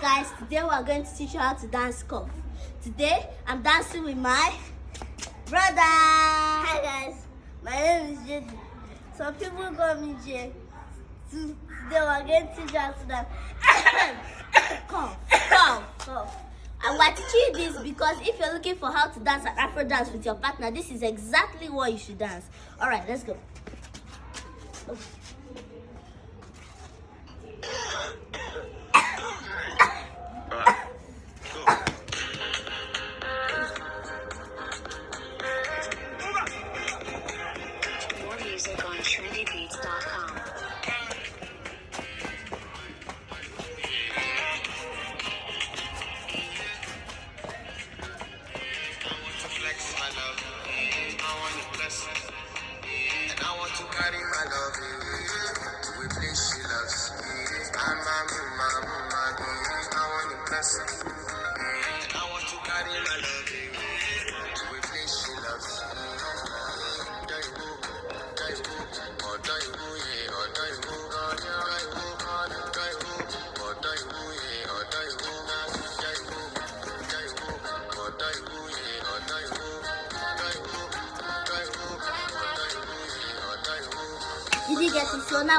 guys, today we are going to teach you how to dance cuff. Today I'm dancing with my brother. Hi guys, my name is JD. Some people call me Jay. Today we are going to teach you how to dance cuff. And we're teaching you this because if you're looking for how to dance an Afro dance with your partner, this is exactly what you should dance. Alright, let's go. More music on trendybeats.com. And I want to carry my love to a place she loves. I'm a I want to bless her. And I want to carry my love to a place she loves. Did you get it? So now